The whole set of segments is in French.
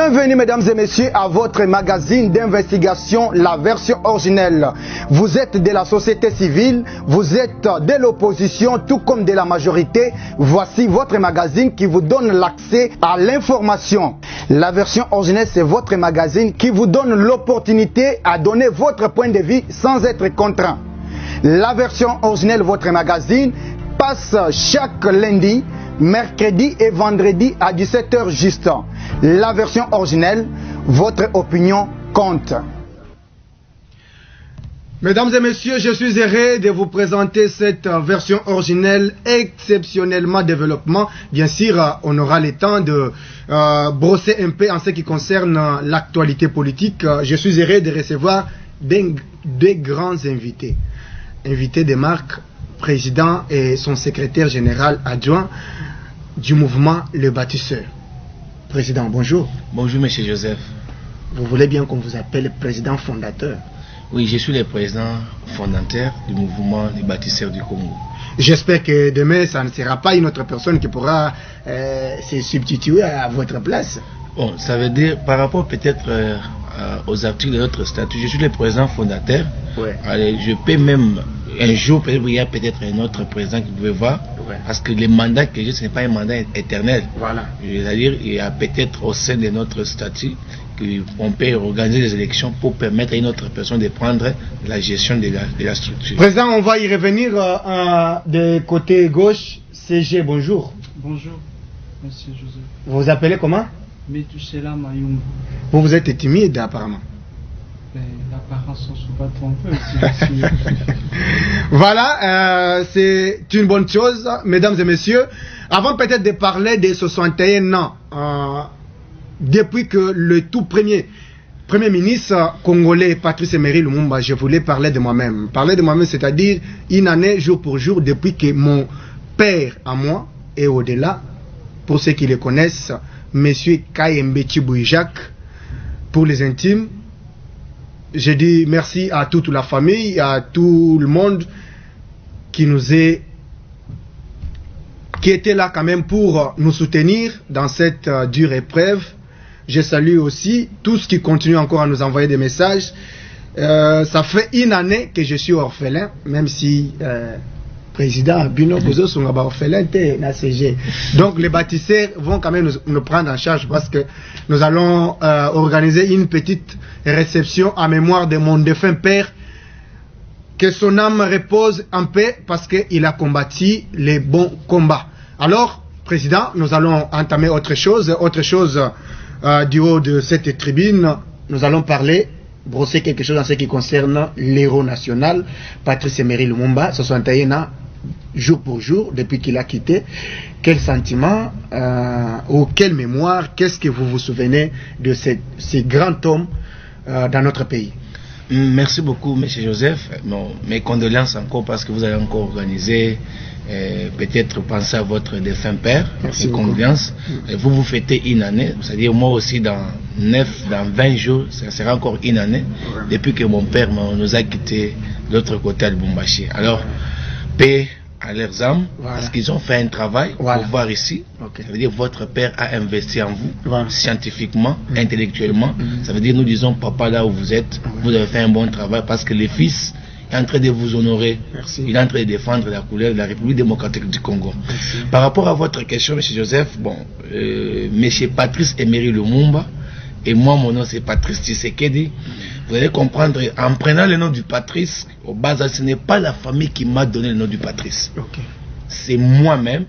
Bienvenue mesdames et messieurs à votre magazine d'investigation, la version originelle. Vous êtes de la société civile, vous êtes de l'opposition tout comme de la majorité. Voici votre magazine qui vous donne l'accès à l'information. La version originelle, c'est votre magazine qui vous donne l'opportunité à donner votre point de vue sans être contraint. La version originelle, votre magazine, passe chaque lundi, mercredi et vendredi à 17h juste. La version originelle, votre opinion compte. Mesdames et messieurs, je suis heureux de vous présenter cette version originelle exceptionnellement développement. Bien sûr, on aura le temps de brosser un peu en ce qui concerne l'actualité politique. Je suis heureux de recevoir deux grands invités. Invités de marque, président et son secrétaire général adjoint du mouvement Le Bâtisseur. Président, bonjour. Bonjour, monsieur Joseph. Vous voulez bien qu'on vous appelle président fondateur? Oui, je suis le président fondateur du mouvement Les Bâtisseurs du Congo. J'espère que demain, ça ne sera pas une autre personne qui pourra se substituer à votre place. Bon, ça veut dire, par rapport peut-être aux articles de notre statut, je suis le président fondateur. Ouais. Allez, je peux même, un jour, il y a peut-être un autre président qui pouvait voir. Ouais. Parce que le mandat que j'ai, ce n'est pas un mandat éternel. Voilà. C'est-à-dire, il y a peut-être au sein de notre statut qu'on peut organiser des élections pour permettre à une autre personne de prendre la gestion de la structure. Président, on va y revenir de côté gauche. CG, bonjour. Bonjour, monsieur Joseph. Vous vous appelez comment? Metusela Mayumba. Vous êtes timide apparemment. L'apparence ne se pas tromper. Voilà, c'est une bonne chose, mesdames et messieurs. Avant peut-être de parler des 61 ans, depuis que le tout premier ministre congolais, Patrice Emery Lumumba, je voulais parler de moi-même. Parler de moi-même, c'est-à-dire une année, jour pour jour, depuis que mon père à moi, et au-delà, pour ceux qui le connaissent, monsieur Kayembe Chibouijak, pour les intimes, je dis merci à toute la famille, à tout le monde qui était là quand même pour nous soutenir dans cette dure épreuve. Je salue aussi tous qui continuent encore à nous envoyer des messages. Ça fait une année que je suis orphelin, même si président Bino Bozo sont orphelin na CG. Donc les bâtisseurs vont quand même nous prendre en charge parce que nous allons organiser une petite réception en mémoire de mon défunt père. Que son âme repose en paix parce qu'il a combattu les bons combats. Alors, président, nous allons entamer autre chose du haut de cette tribune. Nous allons parler, brosser quelque chose en ce qui concerne l'héros national, Patrice Emery Lumumba, 61 ans, jour pour jour, depuis qu'il a quitté. Quel sentiment ou quelle mémoire, qu'est-ce que vous vous souvenez de ces grands hommes dans notre pays? Merci beaucoup, M. Joseph. Bon, mes condoléances encore parce que vous avez encore organisé, peut-être penser à votre défunt père. Merci beaucoup. Condoléances. Vous fêtez une année, c'est-à-dire moi aussi dans 20 jours, ça sera encore une année, depuis que mon père nous a quittés de l'autre côté à Lubumbashi. Alors, paix à leurs âmes, parce qu'ils ont fait un travail pour voir ici. Ça veut dire votre père a investi en vous, scientifiquement, intellectuellement. Ça veut dire nous disons papa là où vous êtes, vous avez fait un bon travail parce que le fils est en train de vous honorer. Il est en train de défendre la couleur de la République démocratique du Congo. Par rapport à votre question, M. Joseph, bon, M. Patrice Emery Lumumba, et moi mon nom c'est Patrice Tshisekedi. Vous allez comprendre, en prenant le nom du Patrice, au bas, ce n'est pas la famille qui m'a donné le nom du Patrice. C'est moi-même.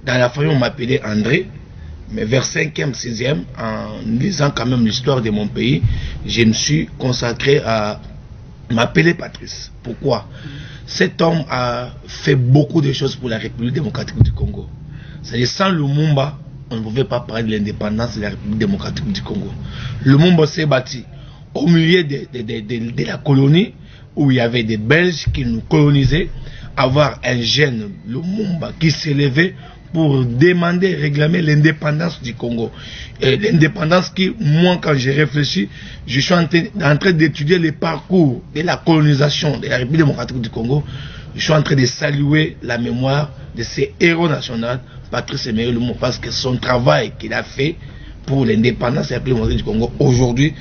Dans la famille, on m'appelait André. Mais vers 5e, 6e, en lisant quand même l'histoire de mon pays, je me suis consacré à m'appeler Patrice. Pourquoi? Cet homme a fait beaucoup de choses pour la République démocratique du Congo. C'est-à-dire, sans Lumumba, on ne pouvait pas parler de l'indépendance de la République démocratique du Congo. Lumumba s'est bâti au milieu de la colonie où il y avait des Belges qui nous colonisaient, avoir un jeune Lumumba qui s'élevait pour demander, réclamer l'indépendance du Congo. L'indépendance qui, moi, quand j'ai réfléchi, je suis en train d'étudier le parcours de la colonisation de la République démocratique du Congo. Je suis en train de saluer la mémoire de ces héros nationaux, Patrice Emery Lumumba, parce que son travail qu'il a fait pour l'indépendance de la République démocratique du Congo. Aujourd'hui,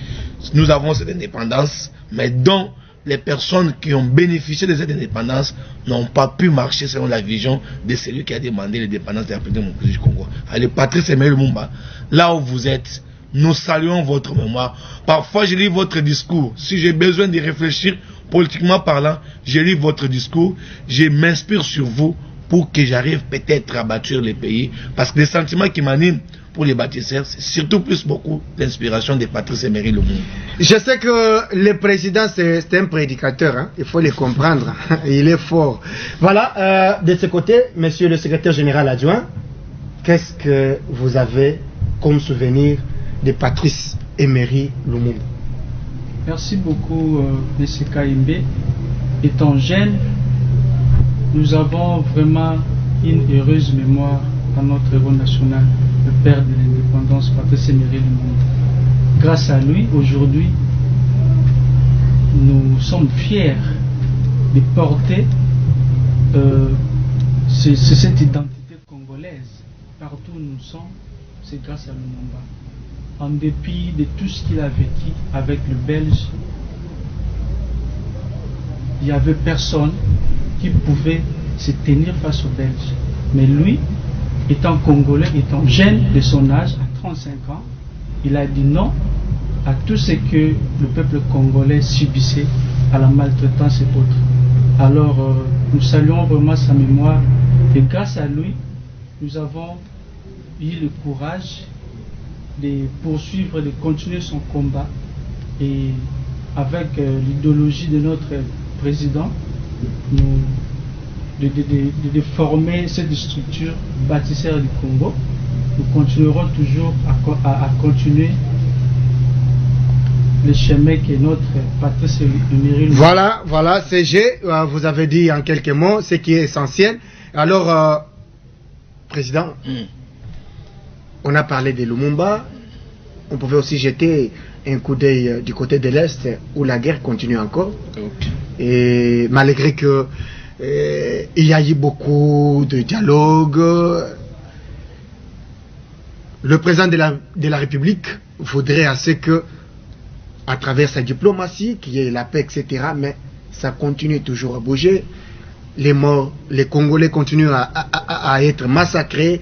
nous avons cette indépendance, mais dont les personnes qui ont bénéficié de cette indépendance n'ont pas pu marcher selon la vision de celui qui a demandé l'indépendance de la République démocratique du Congo. Allez, Patrice Emery Lumumba, là où vous êtes, nous saluons votre mémoire. Parfois, je lis votre discours. Si j'ai besoin de réfléchir politiquement parlant, je lis votre discours, je m'inspire sur vous pour que j'arrive peut-être à bâtir le pays. Parce que les sentiments qui m'animent pour les bâtisseurs, c'est surtout plus beaucoup l'inspiration de Patrice Emery Lumumba. Je sais que le président, c'est un prédicateur, hein? Il faut le comprendre. Il est fort. Voilà, de ce côté, monsieur le secrétaire général adjoint, qu'est-ce que vous avez comme souvenir de Patrice Emery Lumumba? Merci beaucoup, M. Kaimbe. Étant jeune, nous avons vraiment une heureuse mémoire dans notre héros national, le père de l'indépendance, Patrice Emery Lumumba. Grâce à lui, aujourd'hui, nous sommes fiers de porter cette identité congolaise. Partout où nous sommes, c'est grâce à Lumumba. En dépit de tout ce qu'il a vécu avec le Belge, il n'y avait personne qui pouvait se tenir face aux Belges. Mais lui, étant Congolais, étant jeune de son âge, à 35 ans, il a dit non à tout ce que le peuple congolais subissait, à la maltraitance et autres. Alors, nous saluons vraiment sa mémoire et grâce à lui, nous avons eu le courage de poursuivre, de continuer son combat et avec l'idéologie de notre président, de former cette structure bâtisseur du Congo. Nous continuerons toujours à continuer le chemin que notre Patrice Emery. Voilà, CG, vous avez dit en quelques mots ce qui est essentiel. Alors, président, on a parlé de Lumumba, on pouvait aussi jeter un coup d'œil du côté de l'Est où la guerre continue encore. Okay. Et malgré que il y a eu beaucoup de dialogues, le président de la République voudrait assez que, à travers sa diplomatie, qu'il y ait la paix, etc., mais ça continue toujours à bouger. Les morts, les Congolais continuent à être massacrés.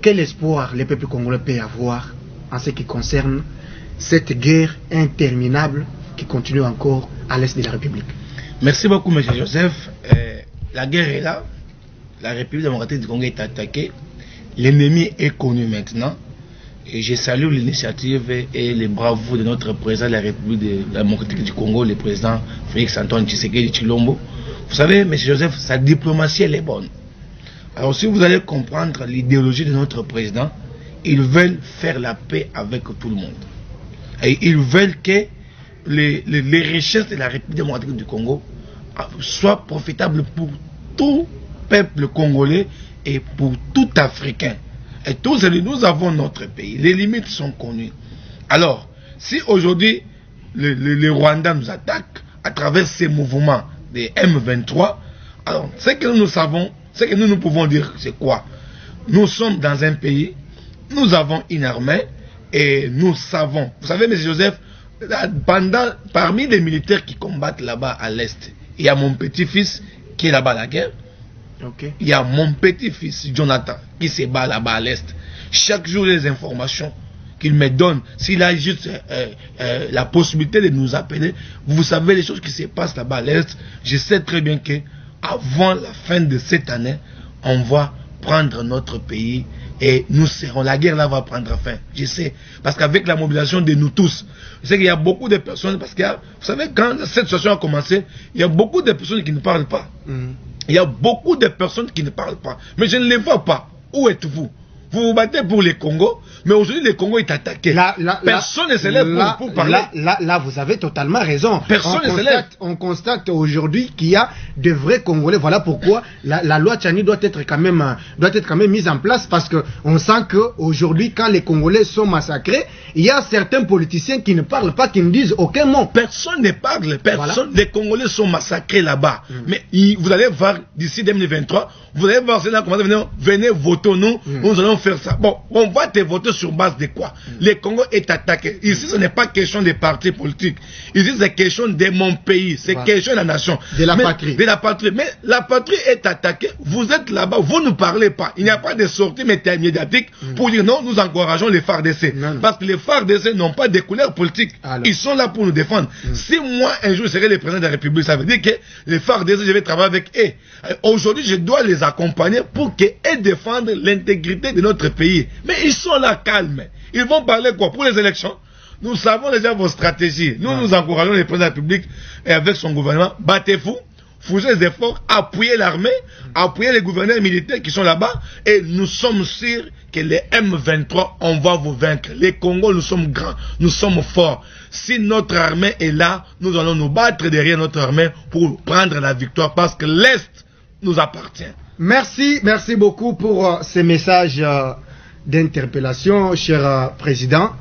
Quel espoir le peuple congolais peut avoir en ce qui concerne cette guerre interminable qui continue encore à l'est de la République? Merci beaucoup, M. Joseph. La guerre est là. La République démocratique du Congo est attaquée. L'ennemi est connu maintenant. Et je salue l'initiative et les bravos de notre président de la République démocratique du Congo, le président Félix Antoine Tshisekedi Tshilombo. Vous savez, M. Joseph, sa diplomatie, elle est bonne. Alors, si vous allez comprendre l'idéologie de notre président, ils veulent faire la paix avec tout le monde. Et ils veulent que les richesses de la République démocratique du Congo soient profitables pour tout peuple congolais et pour tout Africain. Et tous, nous avons notre pays. Les limites sont connues. Alors, si aujourd'hui, les Rwandais nous attaquent à travers ces mouvements des M23, alors, ce que nous savons, ce que nous pouvons dire, c'est quoi? Nous sommes dans un pays, nous avons une armée, et nous savons. Vous savez, M. Joseph, parmi les militaires qui combattent là-bas à l'Est, il y a mon petit-fils qui est là-bas à la guerre. Okay. Il y a mon petit-fils Jonathan qui se bat là-bas à l'Est. Chaque jour, les informations qu'il me donne, s'il a juste la possibilité de nous appeler, vous savez les choses qui se passent là-bas à l'Est. Je sais très bien que avant la fin de cette année, on va prendre notre pays et nous serons. La guerre là va prendre fin. Je sais. Parce qu'avec la mobilisation de nous tous, je sais qu'il y a beaucoup de personnes, parce que vous savez, quand cette situation a commencé, il y a beaucoup de personnes qui ne parlent pas. Il y a beaucoup de personnes qui ne parlent pas. Mais je ne les vois pas. Où êtes-vous? Vous vous battez pour les Congo. Mais aujourd'hui, le Congo est attaqué. Personne ne se lève pour parler. Là, vous avez totalement raison. Personne ne se lève. On constate aujourd'hui qu'il y a de vrais Congolais. Voilà pourquoi la loi Tchani doit être quand même mise en place, parce que on sent que aujourd'hui, quand les Congolais sont massacrés, il y a certains politiciens qui ne parlent pas, qui ne disent aucun mot. Personne ne parle. Personne. Voilà. Les Congolais sont massacrés là-bas. Mais vous allez voir d'ici 2023, vous allez voir c'est là comment venez voter nous. Nous allons faire ça. Bon, on va te voter sur base de quoi? Le Congo est attaqué. Ici, ce n'est pas question des partis politiques. Ici, c'est question de mon pays. C'est question de la nation. De la patrie. De la patrie. Mais la patrie est attaquée. Vous êtes là-bas. Vous ne parlez pas. Il n'y a pas de sortie médiatique pour dire non, nous encourageons les FARDC. Parce que les FARDC n'ont pas de couleur politique. Alors. Ils sont là pour nous défendre. Si moi, un jour, je serai le président de la République, ça veut dire que les FARDC, je vais travailler avec eux. Aujourd'hui, je dois les accompagner pour qu'ils défendent l'intégrité de notre pays. Mais ils sont là calmes. Ils vont parler quoi? Pour les élections? Nous savons déjà vos stratégies. Nous encourageons le président de la République et avec son gouvernement. Battez-vous, faites des efforts, appuyez l'armée, appuyez les gouverneurs militaires qui sont là-bas, et nous sommes sûrs que les M23, on va vous vaincre. Les Congos, nous sommes grands, nous sommes forts. Si notre armée est là, nous allons nous battre derrière notre armée pour prendre la victoire, parce que l'Est nous appartient. Merci beaucoup pour ces messages d'interpellation, cher président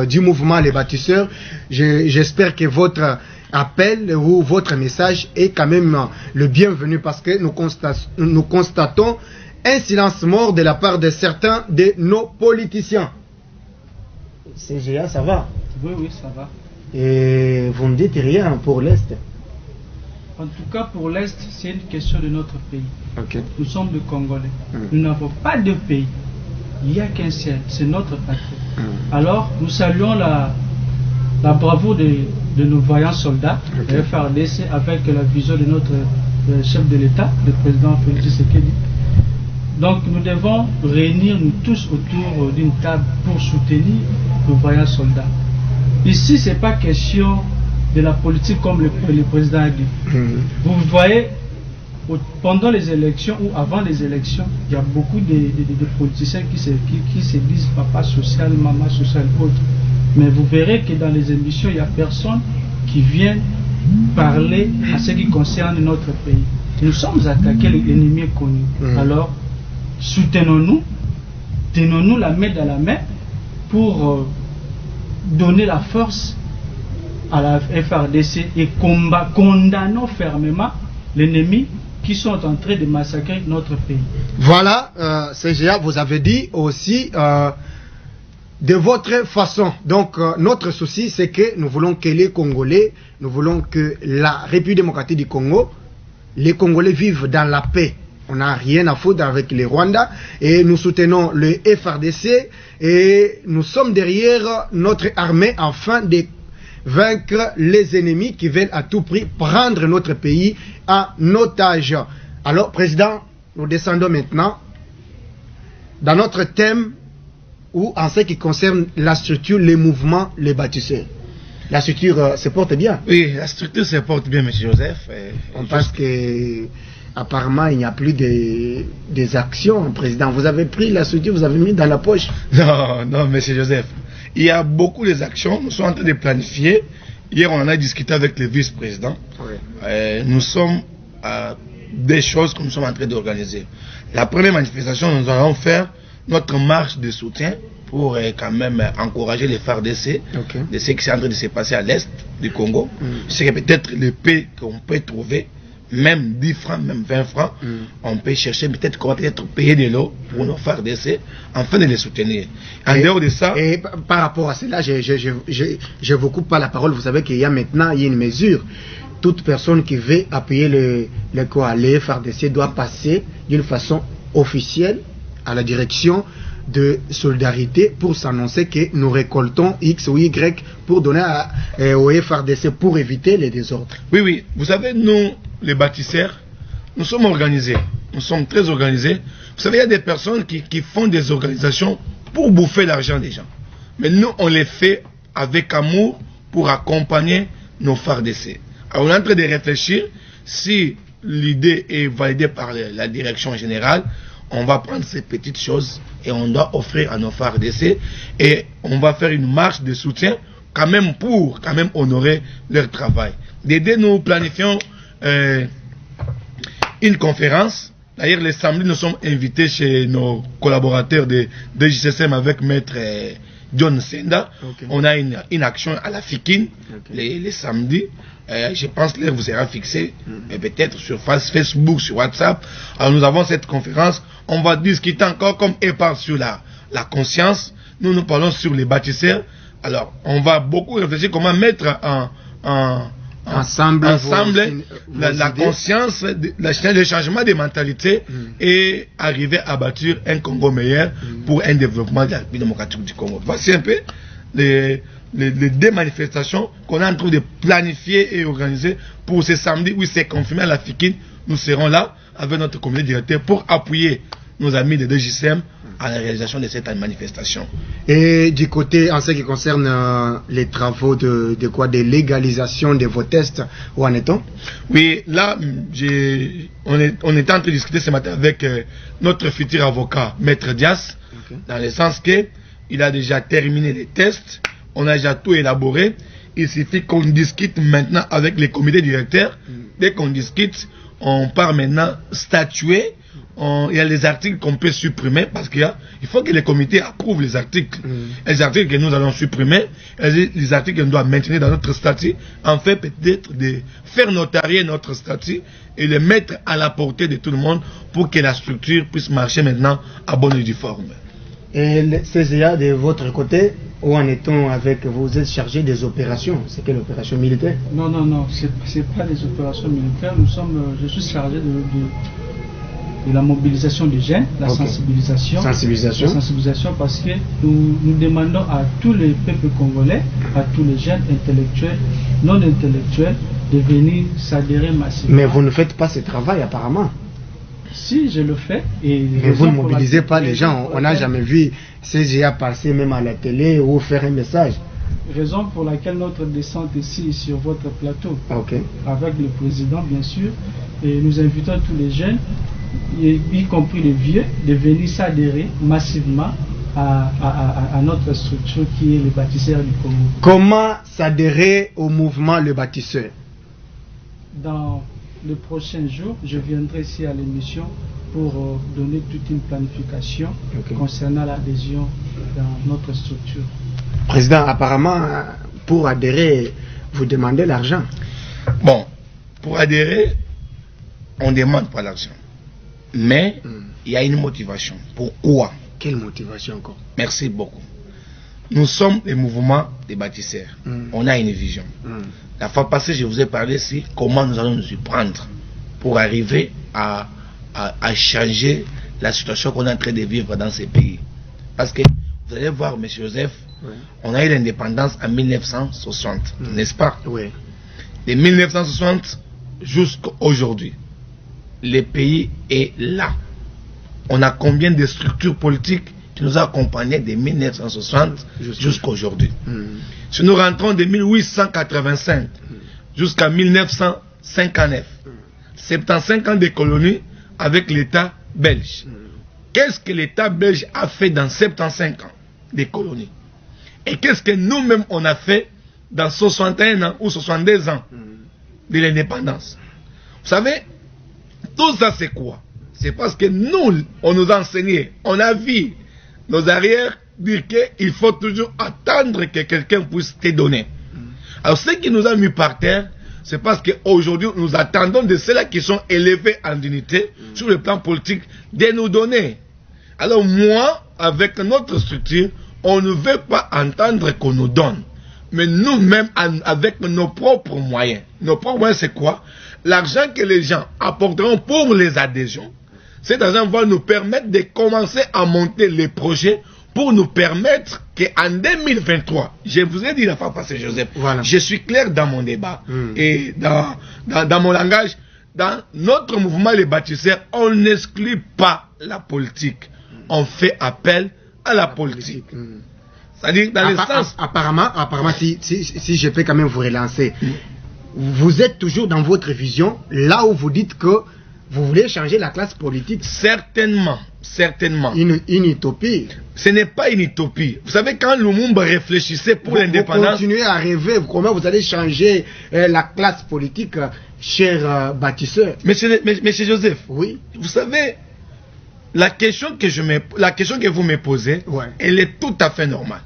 du mouvement Les Bâtisseurs. J'espère que votre appel ou votre message est quand même le bienvenu, parce que nous constatons un silence mort de la part de certains de nos politiciens. CGA, ça va? Oui, ça va. Et vous ne dites rien pour l'Est? En tout cas, pour l'Est, c'est une question de notre pays. Okay. Nous sommes des Congolais. Nous n'avons pas de pays. Il n'y a qu'un seul, c'est notre patrie. Alors, nous saluons la bravoure de nos vaillants soldats, le FARDC, avec la vision de notre chef de l'État, le président Félix Tshisekedi. Donc, nous devons réunir nous tous autour d'une table pour soutenir nos vaillants soldats. Ici, ce n'est pas question de la politique comme le président a dit. Vous voyez, pendant les élections ou avant les élections, il y a beaucoup de politiciens qui se disent papa social, maman social, autre. Mais vous verrez que dans les émissions, il n'y a personne qui vient parler à ce qui concerne notre pays. Nous sommes attaqués, l'ennemi est connu. Alors, soutenons-nous, tenons-nous la main dans la main pour donner la force à la FARDC et condamnons fermement l'ennemi qui sont en train de massacrer notre pays. Voilà, CGA, vous avez dit aussi de votre façon. Donc, notre souci, c'est que nous voulons que les Congolais, nous voulons que la République démocratique du Congo, les Congolais vivent dans la paix. On n'a rien à foutre avec les Rwandais et nous soutenons le FARDC et nous sommes derrière notre armée afin de vaincre les ennemis qui veulent à tout prix prendre notre pays en otage. Alors, Président, nous descendons maintenant dans notre thème ou en ce qui concerne la structure, les mouvements, les bâtisseurs. La structure se porte bien. Oui, la structure se porte bien, M. Joseph. On pense que apparemment il n'y a plus des actions, Président. Vous avez pris la structure, vous avez mis dans la poche. Non, M. Joseph. Il y a beaucoup d'actions. Nous sommes en train de planifier. Hier, on en a discuté avec le vice-président. Oui. Nous sommes à des choses que nous sommes en train d'organiser. La première manifestation, nous allons faire notre marche de soutien pour quand même encourager les FARDC de ce qui est en train de se passer à l'est du Congo. C'est que peut-être le paix qu'on peut trouver, même 10 francs, même 20 francs, on peut chercher peut-être qu'on va peut-être payer de l'eau pour nos FARDC afin de les soutenir. En dehors de ça... Et par rapport à cela, je vous coupe pas la parole. Vous savez qu'il y a maintenant une mesure. Toute personne qui veut appuyer les FARDC doit passer d'une façon officielle à la direction de solidarité pour s'annoncer que nous récoltons X ou Y pour donner au FARDC pour éviter les désordres. Oui. Vous savez, nous, les bâtisseurs, nous sommes organisés. Nous sommes très organisés. Vous savez, il y a des personnes qui font des organisations pour bouffer l'argent des gens. Mais nous, on les fait avec amour pour accompagner nos FARDC. Alors, on est en train de réfléchir si l'idée est validée par la direction générale. On va prendre ces petites choses et on doit offrir à nos FARDC, et on va faire une marche de soutien quand même pour honorer leur travail. D'aider, nous planifions une conférence. D'ailleurs, les samedis, nous sommes invités chez nos collaborateurs de JCSM avec Maître John Senda. Okay. On a une action à la FIKIN les samedis. Je pense que l'heure vous sera fixée, peut-être sur Facebook, sur WhatsApp. Alors nous avons cette conférence. On va discuter encore comme épars sur la conscience. Nous parlons sur les bâtisseurs. Alors, on va beaucoup réfléchir comment mettre ensemble la conscience, le changement des mentalités et arriver à bâtir un Congo meilleur pour un développement de la République démocratique du Congo. Voici un peu les deux manifestations qu'on est en train de planifier et organiser pour ce samedi. Oui, c'est confirmé à la FIKIN. Nous serons là avec notre comité directeur pour appuyer nos amis de DJCM à la réalisation de cette manifestation. Et du côté, en ce qui concerne les travaux de légalisation de vos tests, où en est-on? Oui, là, on était en train de discuter ce matin avec notre futur avocat, Maître Dias, dans le sens qu'il a déjà terminé les tests, on a déjà tout élaboré, il suffit qu'on discute maintenant avec les comités directeurs. Dès qu'on discute, on part maintenant statuer. Il y a les articles qu'on peut supprimer parce qu'il faut que les comités approuvent les articles. Les articles que nous allons supprimer, les articles que nous devons maintenir dans notre statut, en fait peut-être de faire notarier notre statut et le mettre à la portée de tout le monde pour que la structure puisse marcher maintenant à bonne et due forme. Et le CCA de votre côté, où en est-on avec, vous êtes chargé des opérations? C'est quelle opération militaire? Non, c'est pas des opérations militaires. Je suis chargé de la mobilisation des jeunes, la sensibilisation. La sensibilisation parce que nous demandons à tous les peuples congolais, à tous les jeunes intellectuels, non intellectuels, de venir s'adhérer massivement. Mais vous ne faites pas ce travail apparemment. Si, je le fais. Mais vous ne mobilisez pas les gens. On n'a jamais vu CGA passer même à la télé ou faire un message. Raison pour laquelle notre descente ici sur votre plateau, avec le président bien sûr, et nous invitons tous les jeunes, y compris les vieux, de venir s'adhérer massivement à notre structure qui est le bâtisseur du Congo. Comment s'adhérer au mouvement Le Bâtisseur? Dans les prochains jours, je viendrai ici à l'émission pour donner toute une planification concernant l'adhésion dans notre structure. Président, apparemment, pour adhérer, vous demandez l'argent. Bon, pour adhérer, on ne demande pas l'argent. Mais il y a une motivation. Pourquoi? Quelle motivation encore? Merci beaucoup. Nous sommes le mouvement des bâtisseurs. On a une vision. La fois passée, je vous ai parlé ici comment nous allons nous y prendre pour arriver à changer la situation qu'on est en train de vivre dans ces pays. Parce que vous allez voir, M. Joseph, on a eu l'indépendance en 1960, n'est-ce pas? Oui. De 1960 jusqu'à aujourd'hui, le pays est là. On a combien de structures politiques qui nous ont accompagnés de 1960 jusqu'à aujourd'hui? Si nous rentrons de 1885 jusqu'à 1959, 75 ans de colonies avec l'État belge. Qu'est-ce que l'État belge a fait dans 75 ans de colonies? Et qu'est-ce que nous-mêmes on a fait dans 61 ans ou 62 ans de l'indépendance? Vous savez, tout ça c'est quoi? C'est parce que nous, on nous a enseigné, on a vu nos arrières dire qu'il faut toujours attendre que quelqu'un puisse te donner. Alors ce qui nous a mis par terre, c'est parce qu'aujourd'hui nous attendons de ceux-là qui sont élevés en dignité sur le plan politique de nous donner. Alors moi, avec notre structure, on ne veut pas entendre qu'on nous donne. Mais nous-mêmes, avec nos propres moyens. Nos propres moyens, c'est quoi? L'argent que les gens apporteront pour les adhésions, cet argent va nous permettre de commencer à monter les projets pour nous permettre qu'en 2023, je vous ai dit la fois passée, Joseph, je suis clair dans mon débat et dans mon langage, dans notre mouvement les bâtisseurs, on n'exclut pas la politique. On fait appel à la politique. C'est-à-dire dans le sens... Apparemment, si je peux quand même vous relancer, vous êtes toujours dans votre vision, là où vous dites que vous voulez changer la classe politique. Certainement. Une utopie. Ce n'est pas une utopie. Vous savez, quand Lumumba réfléchissait pour l'indépendance... Vous continuez à rêver, comment vous allez changer la classe politique, cher bâtisseur. Monsieur Joseph, oui. Vous savez, la question que vous me posez, elle est tout à fait normale.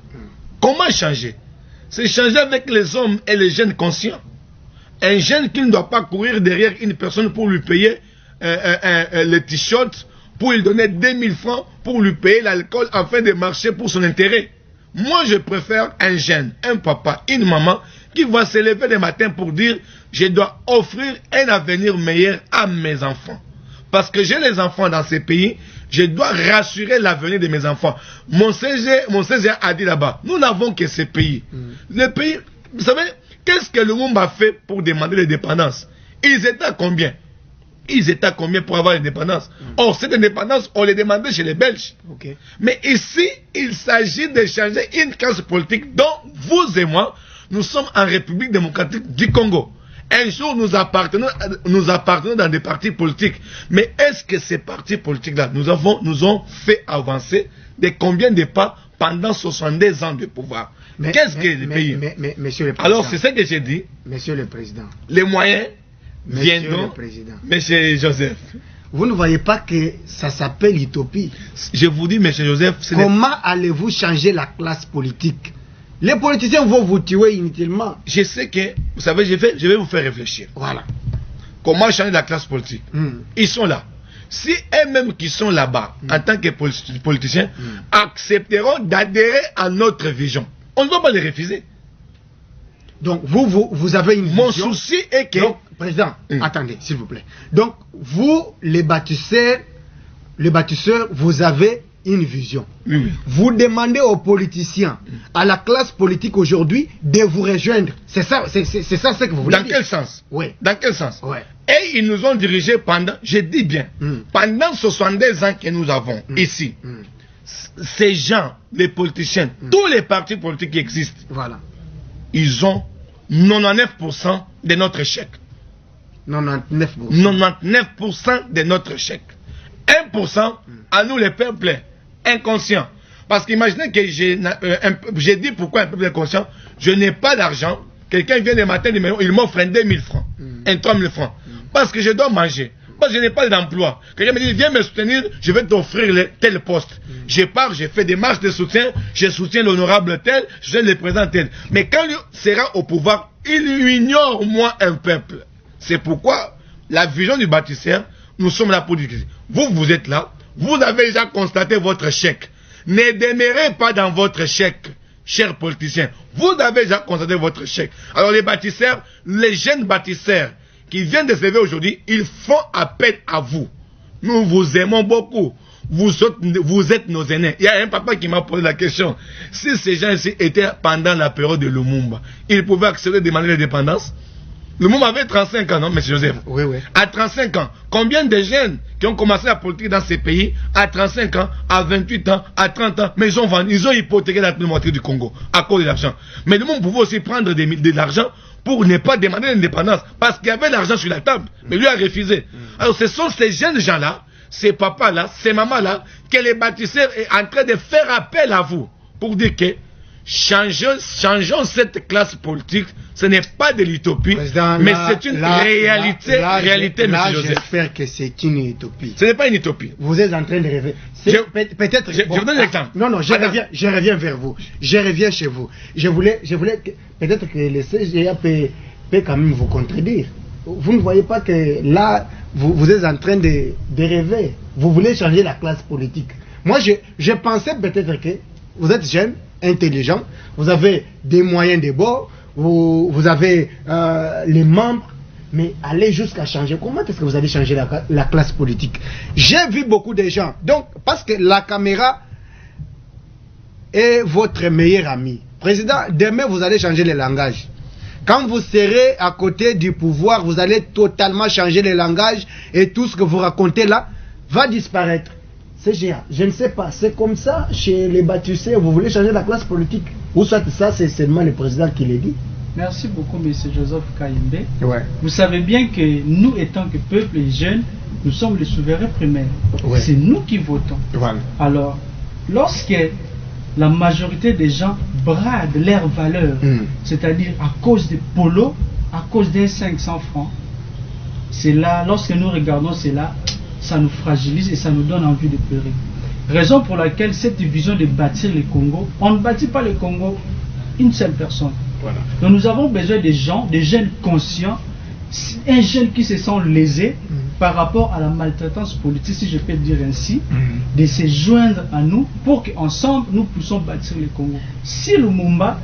Comment changer? C'est changer avec les hommes et les jeunes conscients. Un jeune qui ne doit pas courir derrière une personne pour lui payer le t-shirt, pour lui donner 2000 francs, pour lui payer l'alcool afin de marcher pour son intérêt. Moi, je préfère un jeune, un papa, une maman qui va se lever le matin pour dire « Je dois offrir un avenir meilleur à mes enfants. » Parce que j'ai les enfants dans ces pays, je dois rassurer l'avenir de mes enfants. Mon CG a dit là-bas, nous n'avons que ces pays. Les pays, vous savez, qu'est-ce que le monde a fait pour demander l'indépendance? Ils étaient à combien? Ils étaient à combien pour avoir l'indépendance? Or, cette indépendance, on les demandait chez les Belges. Mais ici, il s'agit de changer une classe politique dont vous et moi, nous sommes en République démocratique du Congo. Un jour, nous appartenons dans des partis politiques. Mais est-ce que ces partis politiques-là nous ont fait avancer de combien de pas pendant 62 ans de pouvoir? Qu'est-ce que les pays? Monsieur le Président. Alors, c'est ce que j'ai dit. Monsieur le Président. Les moyens viendront. Monsieur Joseph. Vous ne voyez pas que ça s'appelle utopie? Je vous dis, monsieur Joseph. Comment allez-vous changer la classe politique? Les politiciens vont vous tuer inutilement. Je sais que, vous savez, je vais vous faire réfléchir. Voilà. Comment changer la classe politique? Ils sont là. Si eux-mêmes qui sont là-bas, en tant que politiciens, accepteront d'adhérer à notre vision, on ne va pas les refuser. Donc, vous avez une vision. Mon souci est que... Donc, Président, attendez, s'il vous plaît. Donc, vous, les bâtisseurs, vous avez une vision. Oui. Vous demandez aux politiciens, à la classe politique aujourd'hui, de vous rejoindre. C'est ça ce que vous voulez dire. Dans quel sens? Oui. Dans quel sens? Oui. Et ils nous ont dirigés pendant, je dis bien, pendant 62 ans que nous avons ici. Ces gens, les politiciens, tous les partis politiques qui existent, voilà, ils ont 99% de notre chèque. 99%. 99% de notre chèque. 1% à nous les peuples inconscients. Parce qu'imaginez que j'ai dit pourquoi un peuple inconscient, je n'ai pas d'argent, quelqu'un vient le matin, il m'offre 2000 francs, 3000 francs, parce que je dois manger, parce que je n'ai pas d'emploi. Quelqu'un me dit, viens me soutenir, je vais t'offrir tel poste. Je pars, je fais des marches de soutien, je soutiens l'honorable tel, je soutiens le président tel. Mais quand il sera au pouvoir, il ignore moi un peuple. C'est pourquoi la vision du bâtisseur, nous sommes là pour dire, vous êtes là, vous avez déjà constaté votre chèque. Ne demeurez pas dans votre chèque, chers politiciens. Vous avez déjà constaté votre chèque. Alors les bâtisseurs, les jeunes bâtisseurs qui viennent de se lever aujourd'hui, ils font appel à vous. Nous vous aimons beaucoup. Vous êtes nos aînés. Il y a un papa qui m'a posé la question. Si ces gens-ci étaient pendant la période de Lumumba, ils pouvaient accéder à demander l'indépendance? Lumumba avait 35 ans, non, M. Joseph? Oui, oui. À 35 ans, combien de jeunes qui ont commencé la politique dans ces pays, à 35 ans, à 28 ans, à 30 ans, mais ils ont hypothéqué la moitié du Congo à cause de l'argent. Mais le monde pouvait aussi prendre de l'argent pour ne pas demander l'indépendance, parce qu'il y avait l'argent sur la table, mais lui a refusé. Alors ce sont ces jeunes gens-là, ces papas-là, ces mamans-là, que les bâtisseurs est en train de faire appel à vous, pour dire que changeons cette classe politique. Ce n'est pas de l'utopie, mais c'est une réalité, M. Joseph. J'espère que c'est une utopie. Ce n'est pas une utopie. Vous êtes en train de rêver. Peut-être. Je vous donne l'exemple. Non, je reviens vers vous. Je reviens chez vous. Je voulais peut-être que le CGA peut quand même vous contredire. Vous ne voyez pas que là, vous êtes en train de rêver. Vous voulez changer la classe politique. Moi, je pensais peut-être que vous êtes jeune, intelligent, vous avez des moyens de bord, vous avez les membres, mais allez jusqu'à changer. Comment est-ce que vous allez changer la classe politique? J'ai vu beaucoup de gens. Donc, parce que la caméra est votre meilleur ami. Président, demain vous allez changer le langage. Quand vous serez à côté du pouvoir, vous allez totalement changer le langage et tout ce que vous racontez là va disparaître. CGA, je ne sais pas, c'est comme ça chez les bâtisseurs, vous voulez changer la classe politique? Ou soit ça, c'est seulement le président qui le dit? Merci beaucoup, M. Joseph Kayembe. Ouais. Vous savez bien que nous, étant que peuple et jeunes, nous sommes les souverains primaires. Ouais. C'est nous qui votons. Voilà. Alors, lorsque la majorité des gens bradent leurs valeurs, c'est-à-dire à cause des polos, à cause des 500 francs, c'est là, lorsque nous regardons cela, ça nous fragilise et ça nous donne envie de pleurer. Raison pour laquelle cette vision de bâtir le Congo, on ne bâtit pas le Congo une seule personne. Voilà. Donc nous avons besoin des gens, des jeunes conscients, un jeune qui se sent lésé par rapport à la maltraitance politique, si je peux dire ainsi, de se joindre à nous pour qu'ensemble nous puissions bâtir le Congo. Si Lumumba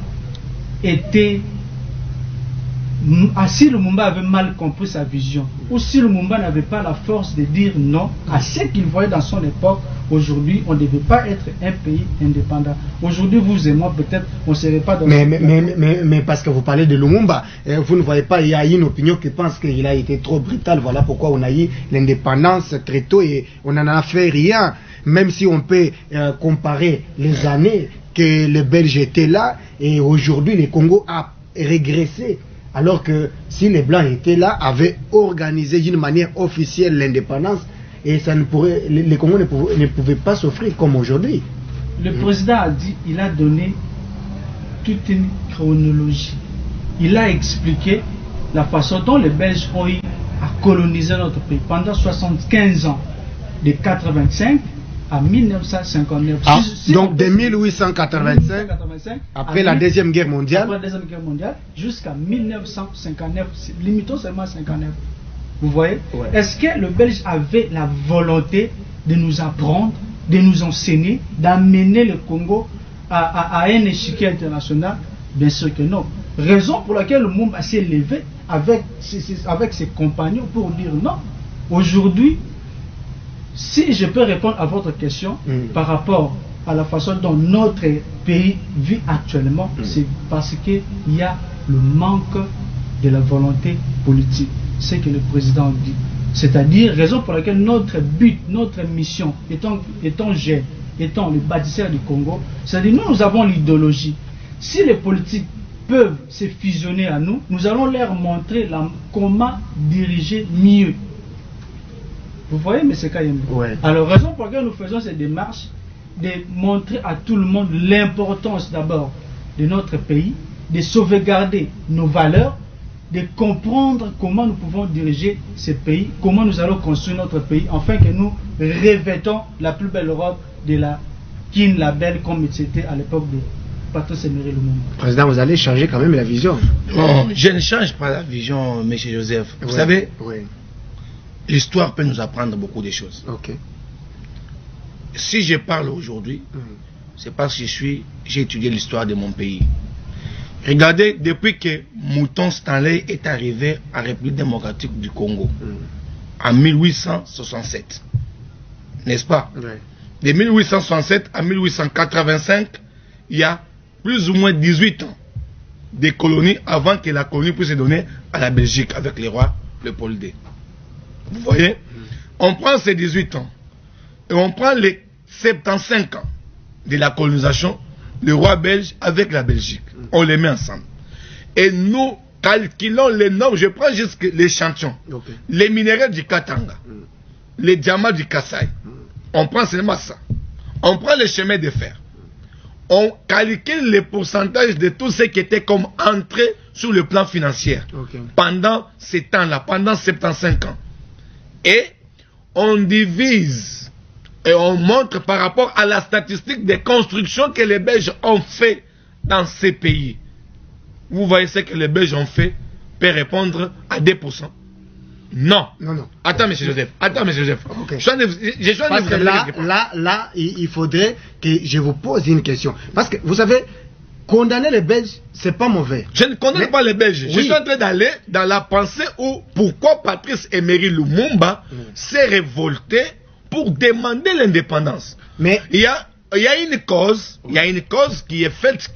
avait mal compris sa vision, ou si Lumumba n'avait pas la force de dire non à ce qu'il voyait dans son époque, aujourd'hui on ne devait pas être un pays indépendant. Aujourd'hui vous et moi peut-être on ne serait pas dans mais parce que vous parlez de Lumumba, vous ne voyez pas, il y a une opinion qui pense qu'il a été trop brutal, voilà pourquoi on a eu l'indépendance très tôt et on n'en a fait rien, même si on peut comparer les années que les Belges étaient là et aujourd'hui le Congo a régressé. Alors que si les Blancs étaient là, avaient organisé d'une manière officielle l'indépendance, et ça ne pourrait, les Congos ne pouvaient pas s'offrir comme aujourd'hui. Le président a dit, il a donné toute une chronologie. Il a expliqué la façon dont les Belges ont eu à coloniser notre pays pendant 75 ans, de 85 à 1959. Donc de 1885 après la Deuxième Guerre mondiale, jusqu'à 1959, limitons seulement 59. Vous voyez, est-ce que le Belge avait la volonté de nous apprendre, de nous enseigner, d'amener le Congo à un échiquier international? Bien sûr que non. Raison pour laquelle le monde s'est levé avec ses compagnons pour dire non. Aujourd'hui, si je peux répondre à votre question par rapport à la façon dont notre pays vit actuellement, c'est parce qu'il y a le manque de la volonté politique. C'est ce que le président dit. C'est-à-dire, raison pour laquelle notre but, notre mission, étant jeune, étant le bâtisseur du Congo, c'est-à-dire nous avons l'idéologie. Si les politiques peuvent se fusionner à nous, nous allons leur montrer comment diriger mieux. Vous voyez, M. Kayembe? Alors, raison pour laquelle nous faisons cette démarche, de montrer à tout le monde l'importance d'abord de notre pays, de sauvegarder nos valeurs, de comprendre comment nous pouvons diriger ce pays, comment nous allons construire notre pays, afin que nous revêtons la plus belle robe de la Kin la Belle, comme c'était à l'époque de Patrice Emery Lumumba. Président, vous allez changer quand même la vision. Non, je ne change pas la vision, M. Joseph. Vous savez, l'histoire peut nous apprendre beaucoup de choses. Si je parle aujourd'hui, c'est parce que j'ai étudié l'histoire de mon pays. Regardez, depuis que Mouton Stanley est arrivé à République démocratique du Congo, en 1867, n'est-ce pas? De 1867 à 1885, il y a plus ou moins 18 ans de colonies avant que la colonie puisse se donner à la Belgique avec le roi Léopold II. Vous voyez? On prend ces 18 ans et on prend les 75 ans de la colonisation, le roi belge avec la Belgique. On les met ensemble. Et nous calculons les normes. Je prends juste l'échantillon. Les minéraux du Katanga, les diamants du Kassai. On prend seulement ça. On prend les chemins de fer. On calcule les pourcentages de tout ce qui était comme entrée sur le plan financier pendant ces temps-là, pendant 75 ans. Et on divise et on montre par rapport à la statistique des constructions que les Belges ont fait dans ces pays. Vous voyez ce que les Belges ont fait peut répondre à 2%. Non. Attends, M. Joseph. Parce que là, il faudrait que je vous pose une question. Parce que, vous savez, condamner les Belges, c'est pas mauvais. Je ne condamne pas les Belges. Je suis en train d'aller dans la pensée où pourquoi Patrice Emery Lumumba s'est révolté pour demander l'indépendance. Mais il y a une cause, qui est faite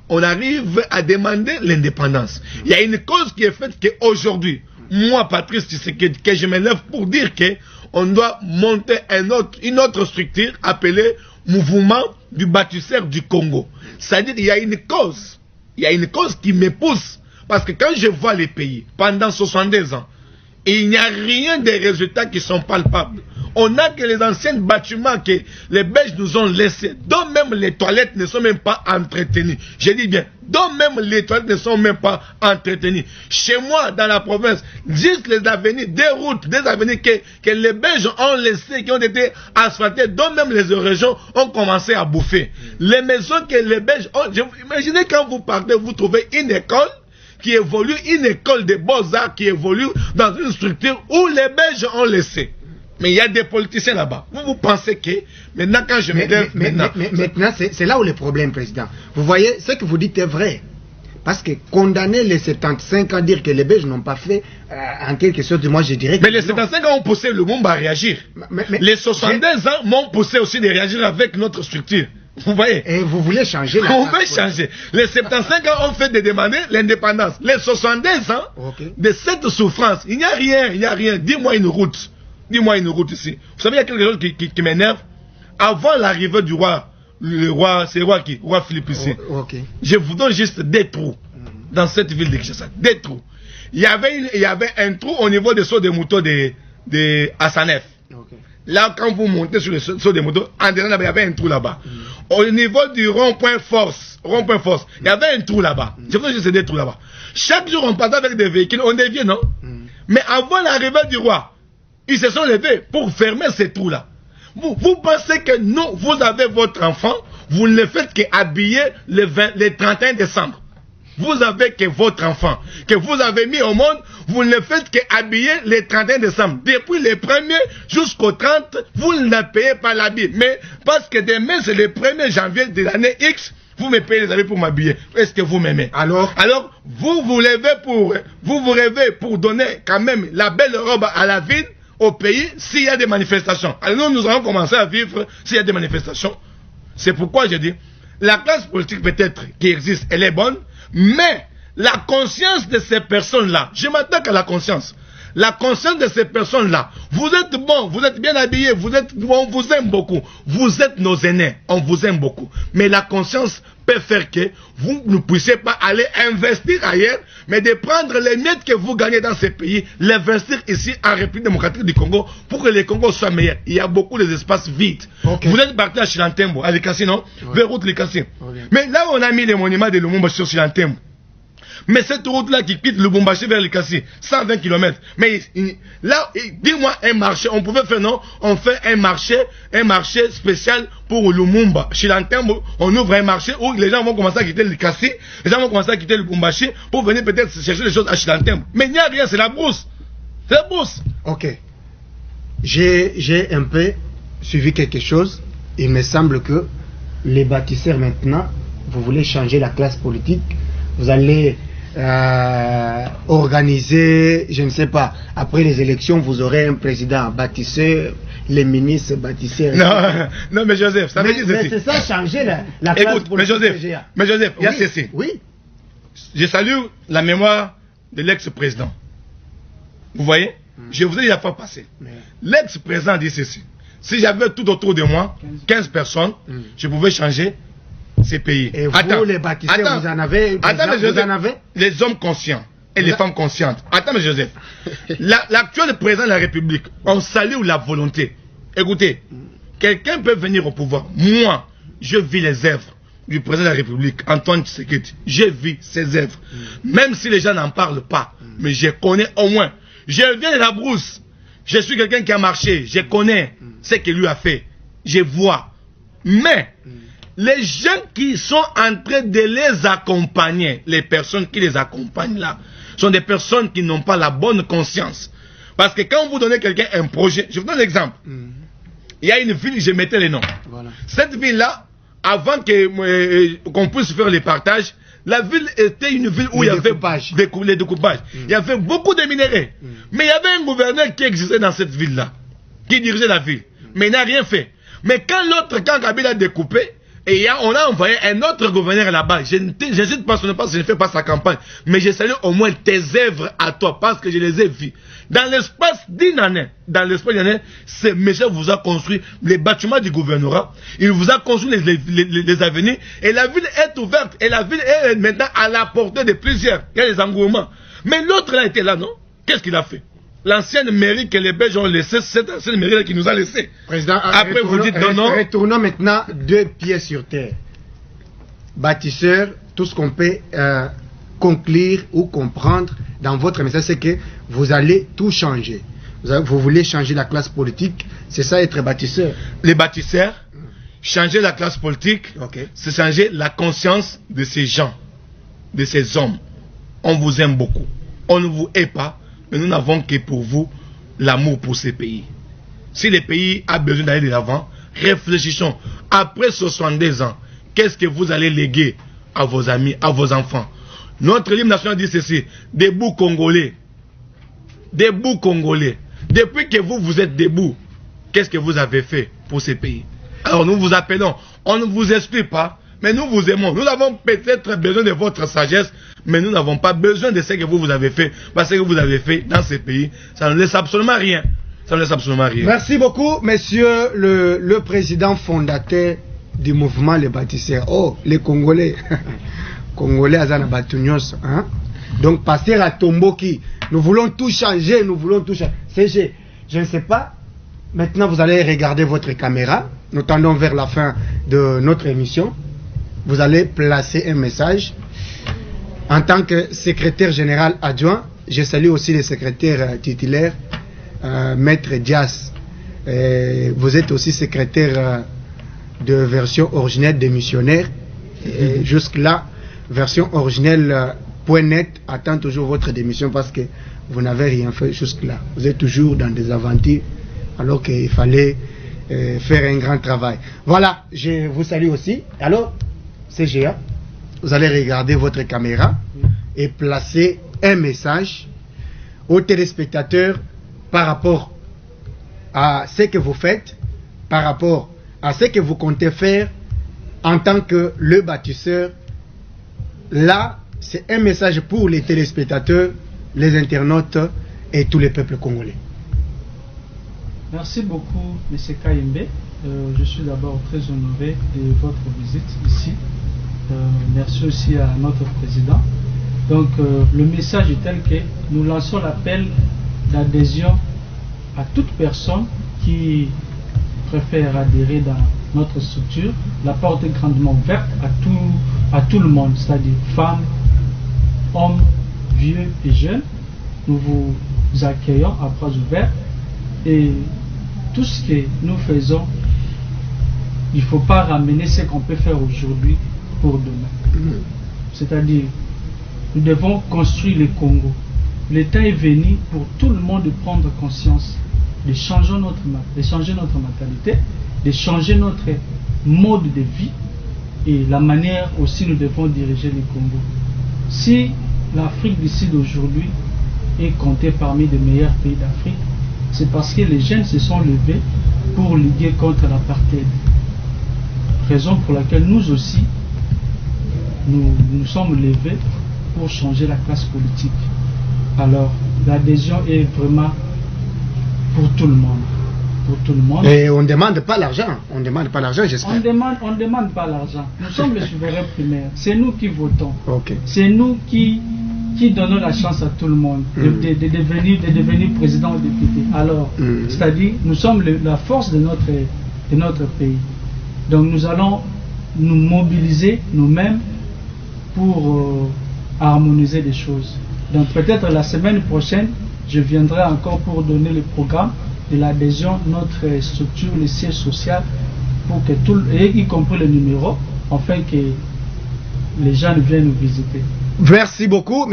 qu'on arrive à demander l'indépendance. Il y a une cause qui est faite qu'aujourd'hui, moi, Patrice Tshisekedi, que je me lève pour dire qu'on doit monter une autre structure appelée Mouvement du bâtisseur du Congo. C'est-à-dire qu'il y a une cause qui me pousse. Parce que quand je vois les pays, pendant 62 ans, il n'y a rien de résultats qui sont palpables. On n'a que les anciens bâtiments que les Belges nous ont laissés, dont même les toilettes ne sont même pas entretenues. Je dis bien, dont même les toilettes ne sont même pas entretenues. Chez moi, dans la province, juste les avenirs, des routes, des avenirs que les Belges ont laissés, qui ont été asphaltés, dont même les régions ont commencé à bouffer. Les maisons que les Belges ont... Imaginez quand vous partez, vous trouvez une école qui évolue, une école de beaux-arts qui évolue dans une structure où les Belges ont laissé. Mais il y a des politiciens là-bas. Vous pensez que maintenant quand je me lève... Maintenant, c'est là où le problème, président. Vous voyez, ce que vous dites est vrai. Parce que condamner les 75 ans, dire que les Belges n'ont pas fait en quelque sorte, moi je dirais que... Mais les 75 ans ont poussé le monde à réagir. Les 72 ans m'ont poussé aussi de réagir avec notre structure. Vous voyez? Et vous voulez changer la... On veut changer. Les 75 ans ont fait de demander l'indépendance. Les 72 ans, de cette souffrance, il n'y a rien, il n'y a rien. Dis-moi une route. Dis-moi une route ici. Vous savez, il y a quelque chose qui m'énerve. Avant l'arrivée du roi, c'est le roi qui? Roi Philippe ici. Je vous donne juste des trous dans cette ville de Kinshasa. Des trous. Il y avait un trou au niveau des sauts de motos de Hassanef. Là, quand vous montez sur les sauts de motos, en dedans, il y avait un trou là-bas. Au niveau du rond-point force, il y avait un trou là-bas. Je vous donne juste des trous là-bas. Chaque jour, on passe avec des véhicules, on dévie, non? Mais avant l'arrivée du roi, ils se sont levés pour fermer ces trous-là. Vous pensez que non, vous avez votre enfant, vous ne le faites qu'habiller le 31 décembre. Vous avez que votre enfant, que vous avez mis au monde, vous ne le faites qu'habiller le 31 décembre. Depuis le 1er jusqu'au 30, vous ne payez pas l'habit. Mais parce que demain, c'est le 1er janvier de l'année X, vous me payez les habits pour m'habiller. Est-ce que vous m'aimez? Alors, vous vous rêvez pour donner quand même la belle robe à la ville, au pays, s'il y a des manifestations. Alors nous allons commencer à vivre s'il y a des manifestations. C'est pourquoi je dis, la classe politique peut-être qui existe, elle est bonne, mais la conscience de ces personnes-là, je m'attaque à la conscience. La conscience de ces personnes-là, vous êtes bons, vous êtes bien habillés, on vous aime beaucoup. Vous êtes nos aînés, on vous aime beaucoup. Mais la conscience peut faire que vous ne puissiez pas aller investir ailleurs, mais de prendre les miettes que vous gagnez dans ces pays, l'investir ici en République démocratique du Congo, pour que le Congo soit meilleur. Il y a beaucoup d'espaces vides. Vous êtes parti à Chilantembo, à Likasi, non? Vers route Likasi. Mais là où on a mis les monuments de Lumumba sur Chilantembo, mais cette route-là qui quitte Lubumbashi vers Likasi, 120 km. Mais là, dis-moi un marché, on pouvait faire, non? On fait un marché spécial pour Lumumba. Chez Lantembo, on ouvre un marché où les gens vont commencer à quitter Likasi, les gens vont commencer à quitter Lubumbashi pour venir peut-être chercher les choses à Chilantembo. Mais il n'y a rien, c'est la brousse. C'est la brousse. Ok. J'ai un peu suivi quelque chose. Il me semble que les bâtisseurs maintenant, vous voulez changer la classe politique. Vous allez organiser, je ne sais pas, après les élections, vous aurez un président bâtisseur, les ministres bâtisseurs. Non, mais Joseph, ça veut dire ceci. Mais c'est ça, changer la classe politique. Mais Joseph, il y a ceci. Oui. Je salue la mémoire de l'ex-président. Vous voyez? Je vous ai dit la fois passée. L'ex-président dit ceci. Si j'avais tout autour de moi, 15 personnes, je pouvais changer ces pays. Et vous, les bâtisseurs, vous en avez? Vous en avez? Les hommes conscients et les femmes conscientes. Attends, mais Joseph. L'actuel président de la République, on salue la volonté. Écoutez, quelqu'un peut venir au pouvoir. Moi, je vis les œuvres du président de la République, Antoine Tshisekedi. J'ai vu ses œuvres. Même si les gens n'en parlent pas, mais je connais au moins. Je viens de la brousse. Je suis quelqu'un qui a marché. Je connais ce qu'il lui a fait. Je vois. Mais les gens qui sont en train de les accompagner, les personnes qui les accompagnent là, sont des personnes qui n'ont pas la bonne conscience. Parce que quand vous donnez quelqu'un un projet, je vous donne un exemple. Il y a une ville, je mettais les noms. Voilà. Cette ville-là, avant qu'on puisse faire les partages, la ville était une ville où il y avait les découpages. Il y avait beaucoup de minéraux. Mais il y avait un gouverneur qui existait dans cette ville-là, qui dirigeait la ville. Mais il n'a rien fait. Mais quand Kabila a découpé, et on a envoyé un autre gouverneur là-bas. Je n'hésite pas, je ne fais pas sa campagne. Mais je salue au moins tes œuvres à toi, parce que je les ai vues. Dans l'espace d'une année, ce monsieur vous a construit les bâtiments du gouvernorat. Il vous a construit les avenirs. Et la ville est ouverte. Et la ville est maintenant à la portée de plusieurs. Il y a des engouements. Mais l'autre là était là, non? Qu'est-ce qu'il a fait? l'ancienne mairie que les Belges ont laissée, cette ancienne mairie qui nous a laissé. Président, après vous dites non. Retournons maintenant 2 pieds sur terre. Bâtisseur, tout ce qu'on peut conclure ou comprendre dans votre message, c'est que vous allez tout changer. Vous voulez changer la classe politique, c'est ça être bâtisseur. Les bâtisseurs, changer la classe politique, c'est changer la conscience de ces gens, de ces hommes. On vous aime beaucoup. On ne vous hait pas, mais nous n'avons que pour vous l'amour pour ces pays. Si le pays a besoin d'aller de l'avant, réfléchissons. Après 62 ans, qu'est-ce que vous allez léguer à vos amis, à vos enfants? Notre hymne national dit ceci: debout Congolais. Debout Congolais. Depuis que vous êtes debout, qu'est-ce que vous avez fait pour ces pays? Alors nous vous appelons, on ne vous explique pas, mais nous vous aimons. Nous avons peut-être besoin de votre sagesse, mais nous n'avons pas besoin de ce que vous avez fait, parce que vous avez fait dans ces pays, ça ne laisse absolument rien. Ça ne laisse absolument rien. Merci beaucoup, monsieur le président fondateur du mouvement Les Bâtisseurs. Oh, les Congolais. Congolais, Azana Batunios. Hein? Donc, passer à Tomboki. Nous voulons tout changer, nous voulons tout changer. CG, je ne sais pas. Maintenant, vous allez regarder votre caméra. Nous tendons vers la fin de notre émission. Vous allez placer un message. En tant que secrétaire général adjoint, je salue aussi le secrétaire titulaire, Maître Dias. Vous êtes aussi secrétaire de version originelle des missionnaires. Jusque-là, version originelle.net attend toujours votre démission parce que vous n'avez rien fait jusque-là. Vous êtes toujours dans des aventures alors qu'il fallait faire un grand travail. Voilà, je vous salue aussi. Alors, CGA, vous allez regarder votre caméra et placer un message aux téléspectateurs par rapport à ce que vous faites, par rapport à ce que vous comptez faire en tant que le bâtisseur. Là, c'est un message pour les téléspectateurs, les internautes et tous les peuples congolais. Merci beaucoup, M. Kayembe. Je suis d'abord très honoré de votre visite ici. Merci aussi à notre président. Donc, le message est tel que nous lançons l'appel d'adhésion à toute personne qui préfère adhérer dans notre structure. La porte est grandement ouverte à tout le monde, c'est-à-dire femmes, hommes, vieux et jeunes. Nous vous accueillons à bras ouverts et tout ce que nous faisons, il ne faut pas ramener ce qu'on peut faire aujourd'hui pour demain. C'est-à-dire, nous devons construire le Congo. Le temps est venu pour tout le monde de prendre conscience, de changer notre mentalité, de changer notre mode de vie et la manière aussi nous devons diriger le Congo. Si l'Afrique d'ici d'aujourd'hui est comptée parmi les meilleurs pays d'Afrique, c'est parce que les jeunes se sont levés pour lutter contre l'apartheid. Raison pour laquelle nous aussi, nous sommes levés pour changer la classe politique. Alors, l'adhésion est vraiment pour tout le monde. Pour tout le monde. Et on ne demande pas l'argent. On ne demande pas l'argent, j'espère. On ne demande pas l'argent. Nous sommes les souverains primaires. C'est nous qui votons. Okay. C'est nous qui donnons la chance à tout le monde de devenir président ou député. Alors, c'est-à-dire, nous sommes la force de notre pays. Donc, nous allons nous mobiliser nous-mêmes pour harmoniser les choses. Donc, peut-être la semaine prochaine, je viendrai encore pour donner le programme de l'adhésion de notre structure, le siège social, pour que y compris le numéro, afin que les gens viennent nous visiter. Merci beaucoup,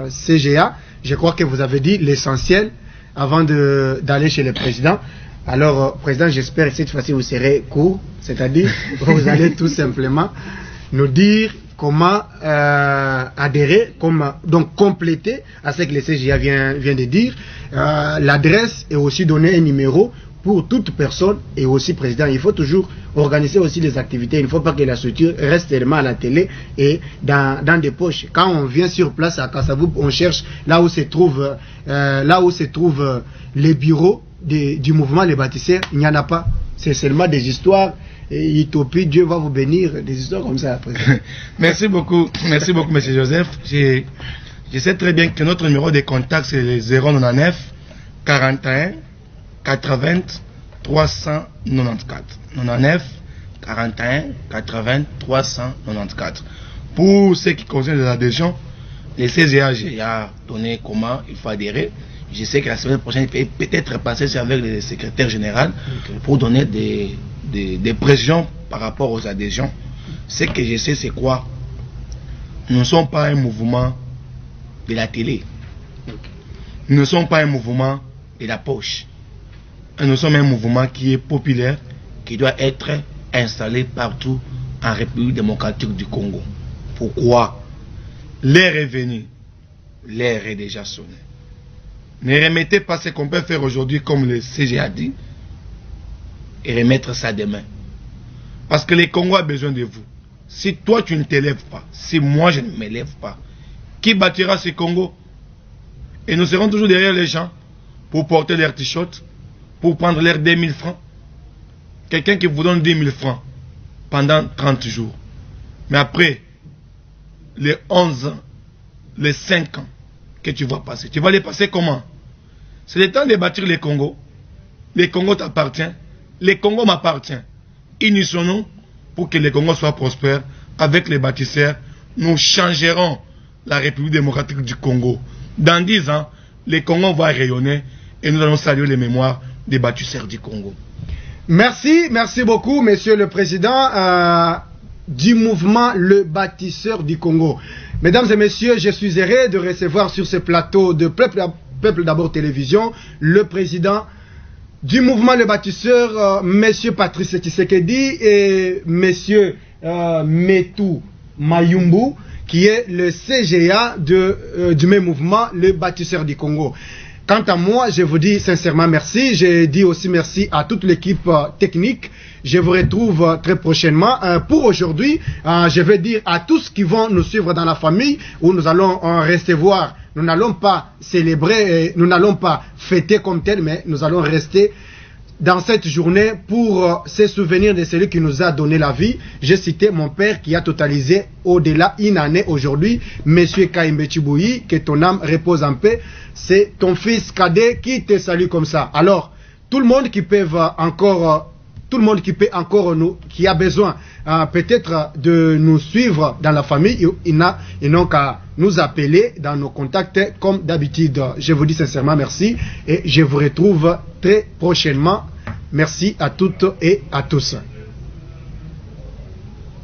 CGA. Je crois que vous avez dit l'essentiel avant d'aller chez le président. Alors, président, j'espère que cette fois-ci vous serez court, c'est-à-dire vous allez tout simplement nous dire comment adhérer, donc compléter à ce que le CGA vient de dire, l'adresse et aussi donner un numéro pour toute personne et aussi président. Il faut toujours organiser aussi les activités. Il ne faut pas que la structure reste seulement à la télé et dans des poches. Quand on vient sur place à Kassavou, on cherche là où se trouve les bureaux du mouvement Les Bâtisseurs. Il n'y en a pas. C'est seulement des histoires. Et utopie, Dieu va vous bénir, des histoires comme ça après. Merci beaucoup, M. Joseph. Je sais très bien que notre numéro de contact, c'est le 099 41 80 394. 99 41 80 394. Pour ce qui concerne les adhésions, les CGA, j'ai donné comment il faut adhérer. Je sais que la semaine prochaine, il peut peut-être passer avec le secrétaire général pour donner des pressions par rapport aux adhésions. Ce que je sais, c'est quoi? Nous ne sommes pas un mouvement de la télé. Nous ne sommes pas un mouvement de la poche. Nous sommes un mouvement qui est populaire, qui doit être installé partout en République démocratique du Congo. Pourquoi? L'heure est venue. L'heure est déjà sonnée. Ne remettez pas ce qu'on peut faire aujourd'hui comme le CG a dit et remettre ça demain. Parce que le Congo a besoin de vous. Si toi tu ne t'élèves pas, si moi je ne m'élève pas, qui bâtira ce Congo? Et nous serons toujours derrière les gens pour porter leurs t-shirts, pour prendre leurs 2000 francs. Quelqu'un qui vous donne 10 000 francs pendant 30 jours. Mais après, les 11 ans, les 5 ans que tu vas passer, tu vas les passer comment? C'est le temps de bâtir le Congo. Le Congo t'appartient. Le Congo m'appartient. Unissons-nous pour que le Congo soit prospère. Avec les bâtisseurs, nous changerons la République démocratique du Congo. Dans 10 ans, le Congo va rayonner et nous allons saluer les mémoires des bâtisseurs du Congo. Merci beaucoup, Monsieur le Président du mouvement Le Bâtisseur du Congo. Mesdames et messieurs, je suis heureux de recevoir sur ce plateau de Peuple d'abord Télévision le président du mouvement Le Bâtisseur, Monsieur Patrice Tshisekedi, et Monsieur Metou Mayumbu, qui est le CGA du même mouvement Le Bâtisseur du Congo. Quant à moi, je vous dis sincèrement merci. Je dis aussi merci à toute l'équipe technique. Je vous retrouve très prochainement. Pour aujourd'hui, je vais dire à tous qui vont nous suivre dans la famille, où nous allons recevoir. Nous n'allons pas célébrer, nous n'allons pas fêter comme tel, mais nous allons rester dans cette journée pour se souvenir de celui qui nous a donné la vie. J'ai cité mon père qui a totalisé au-delà une année aujourd'hui, Monsieur Kaimbe Chiboui, que ton âme repose en paix. C'est ton fils cadet qui te salue comme ça. Alors, tout le monde qui peut encore qui a besoin peut-être de nous suivre dans la famille, ils n'ont qu'à nous appeler dans nos contacts comme d'habitude. Je vous dis sincèrement merci et je vous retrouve très prochainement. Merci à toutes et à tous.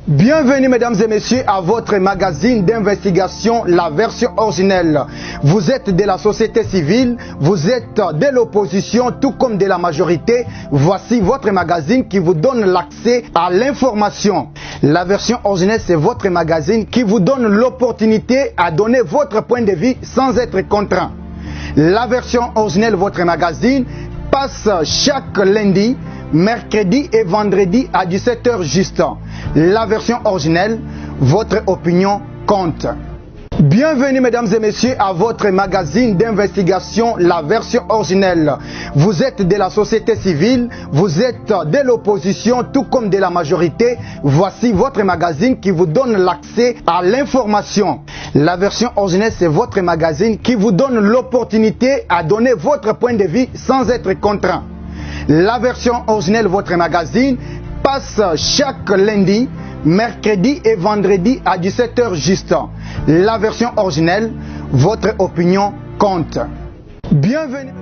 Bienvenue mesdames et messieurs à votre magazine d'investigation, la version originelle. Vous êtes de la société civile, vous êtes de l'opposition tout comme de la majorité. Voici votre magazine qui vous donne l'accès à l'information. La version originelle, c'est votre magazine qui vous donne l'opportunité à donner votre point de vue sans être contraint. La version originelle, votre magazine, passe chaque lundi, mercredi et vendredi à 17h juste. La version originelle, votre opinion compte. Bienvenue mesdames et messieurs à votre magazine d'investigation, la version originelle. Vous êtes de la société civile, vous êtes de l'opposition tout comme de la majorité. Voici votre magazine qui vous donne l'accès à l'information. La version originelle, c'est votre magazine qui vous donne l'opportunité à donner votre point de vue sans être contraint. La version originelle, votre magazine, passe chaque lundi, mercredi et vendredi à 17h juste. La version originelle, votre opinion compte. Bienvenue.